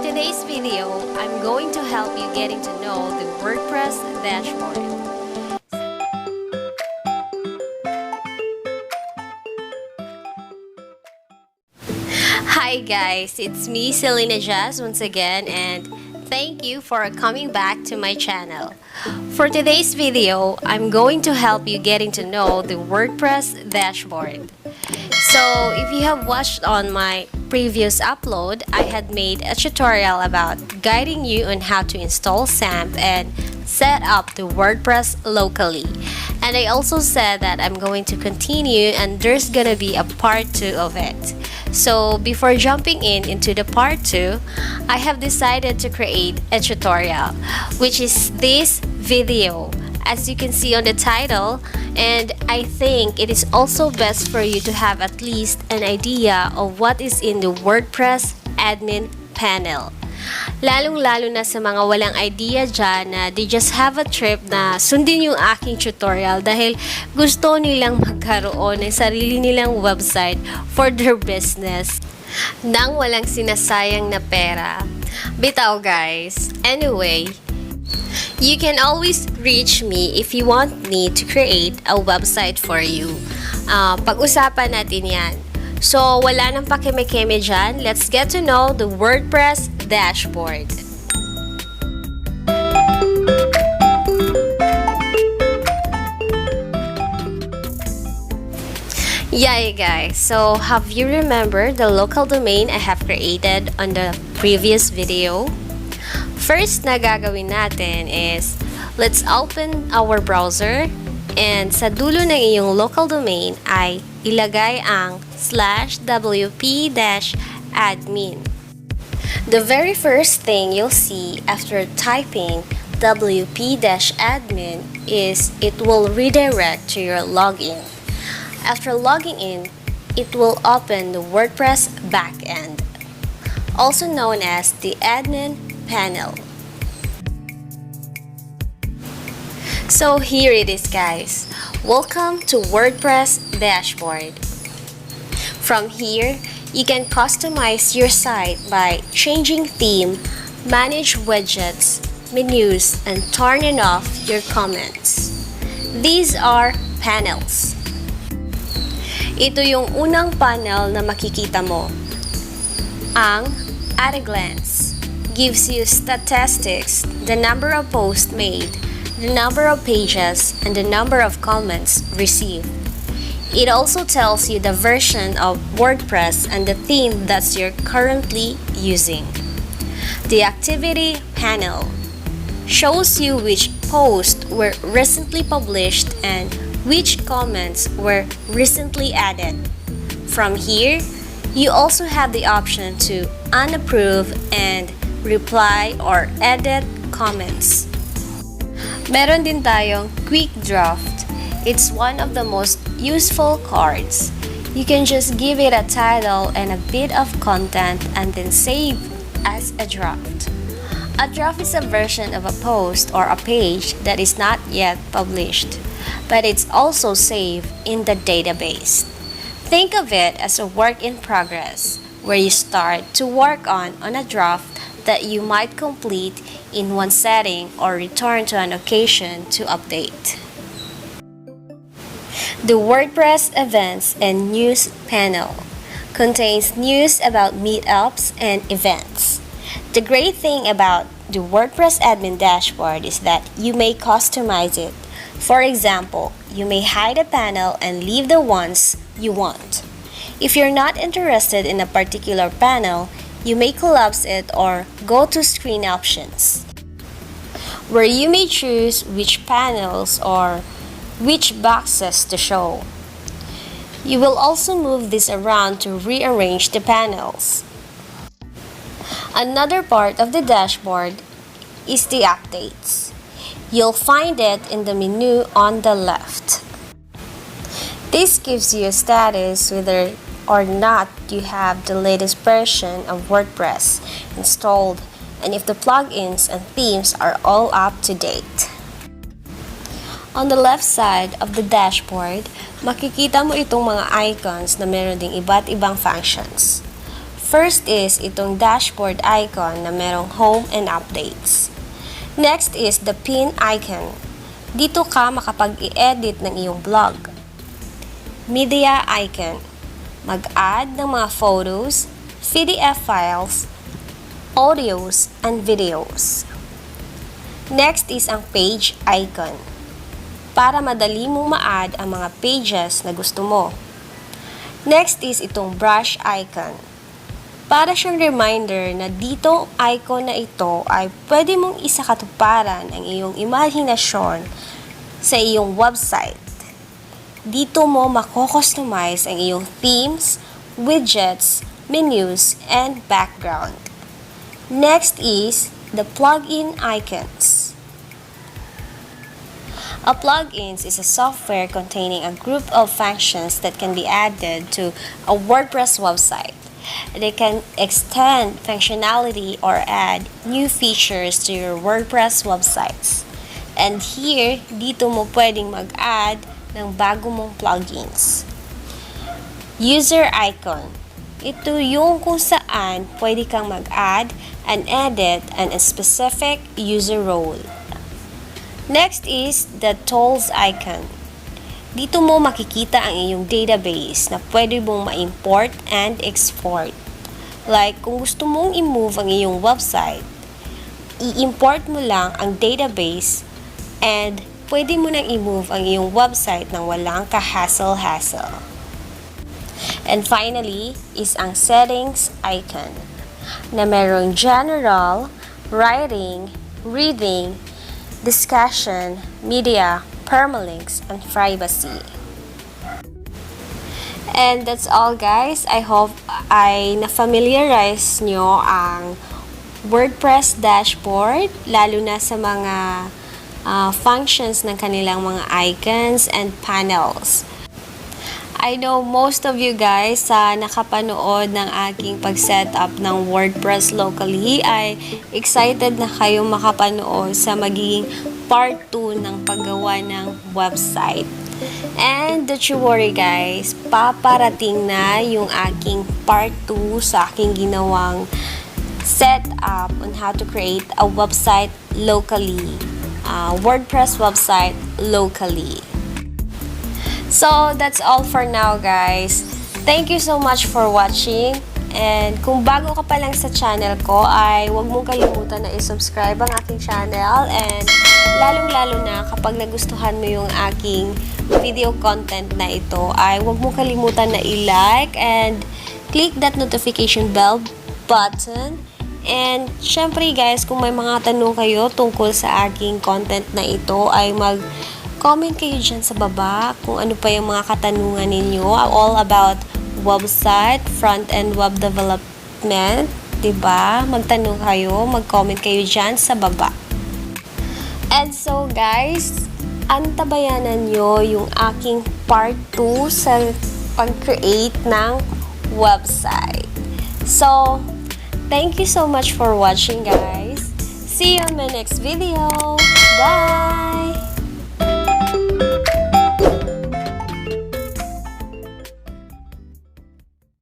today's video, I'm going to help you getting to know the WordPress dashboard. Hi guys, it's me Celena once again, and thank you for coming back to my channel. For today's video, I'm going to help you getting to know the WordPress dashboard. So if you have watched on my previous upload, I had made a tutorial about guiding you on how to install XAMPP and set up the WordPress locally. And I also said that I'm going to continue and there's gonna be a part 2 of it. So before jumping into the part 2, I have decided to create a tutorial, which is this video, as you can see on the title, and I think it is also best for you to have at least an idea of what is in the WordPress admin panel. Lalong-lalo na sa mga walang idea dyan na they just have a trip na sundin yung aking tutorial dahil gusto nilang magkaroon ng sarili nilang website for their business nang walang sinasayang na pera. Bitaw guys. Anyway, you can always reach me if you want me to create a website for you. Pag-usapan natin yan. So, wala nang pakeme-keme dyan. Let's get to know the WordPress dashboard. Yay guys! So, have you remembered the local domain I have created on the previous video? First na gagawin natin is, let's open our browser and sa dulo ng iyong local domain ay ilagay ang /wp-admin. The very first thing you'll see after typing wp-admin is it will redirect to your login. After logging in, it will open the WordPress backend, also known as the admin panel. So here it is guys. Welcome to WordPress dashboard. From here, you can customize your site by changing theme, manage widgets, menus, and turning off your comments. These are panels. Ito yung unang panel na makikita mo. Ang at a glance gives you statistics, the number of posts made, the number of pages, and the number of comments received. It also tells you the version of WordPress and the theme that you're currently using. The activity panel shows you which posts were recently published and which comments were recently added. From here, you also have the option to unapprove and reply or edit comments. Meron din tayong quick draft. It's one of the most useful cards. You can just give it a title and a bit of content and then save as a draft. A draft is a version of a post or a page that is not yet published, but it's also saved in the database. Think of it as a work in progress, where you start to work on a draft that you might complete in one setting or return to an occasion to update. The WordPress Events and News panel contains news about meetups and events. The great thing about the WordPress admin dashboard is that you may customize it. For example, you may hide a panel and leave the ones you want. If you're not interested in a particular panel, you may collapse it or go to screen options, where you may choose which panels or which boxes to show. You will also move this around to rearrange the panels. Another part of the dashboard is the updates. You'll find it in the menu on the left. This gives you a status whether or not you have the latest version of WordPress installed and if the plugins and themes are all up to date. On the left side of the dashboard, makikita mo itong mga icons na meron ding iba't ibang functions. First is itong dashboard icon na merong home and updates. Next is the pin icon. Dito ka makapag-i-edit ng iyong blog. Media icon. Mag-add ng mga photos, PDF files, audios, and videos. Next is ang page icon. Para madali mong ma-add ang mga pages na gusto mo. Next is itong brush icon. Para siyang reminder na dito icon na ito ay pwede mong isakatuparan ang iyong imahinasyon sa iyong website. Dito mo mako-customize ang iyong themes, widgets, menus, and background. Next is the plugin icons. A plugins is a software containing a group of functions that can be added to a WordPress website. They can extend functionality or add new features to your WordPress websites. And here, dito mo pwedeng mag-add ng bago mong plugins. User icon. Ito yung kung saan pwede kang mag-add and edit a specific user role. Next is the tools icon. Dito mo makikita ang iyong database na pwede mong ma-import and export. Like, kung gusto mong i-move ang iyong website, i-import mo lang ang database and pwede mo nang i-move ang iyong website nang walang ka-hassle-hassle. And finally, is ang settings icon na merong general, writing, reading, discussion, media, permalinks, and privacy. And that's all guys. I hope ay na-familiarize nyo ang WordPress dashboard, lalo na sa mga functions ng kanilang mga icons and panels. I know most of you guys sa nakapanood ng aking pag-setup ng WordPress locally ay excited na kayong makapanood sa magiging part 2 ng paggawa ng website. And don't you worry guys, paparating na yung aking part 2 sa aking ginawang setup on how to create a website locally. WordPress website locally. So, that's all for now, guys. Thank you so much for watching. And kung bago ka pa lang sa channel ko, ay huwag mong kalimutan na i-subscribe ang aking channel. And lalong-lalo na kapag nagustuhan mo yung aking video content na ito, ay huwag mong kalimutan na i-like and click that notification bell button. And syempre guys, kung may mga tanong kayo tungkol sa aking content na ito, ay comment kayo dyan sa baba kung ano pa yung mga katanungan ninyo all about website, front-end web development, diba? Magtanong kayo, mag-comment kayo dyan sa baba. And so guys, antabayanan nyo yung aking part 2 sa pag-create ng website. So, thank you so much for watching guys. See you on my next video. Bye!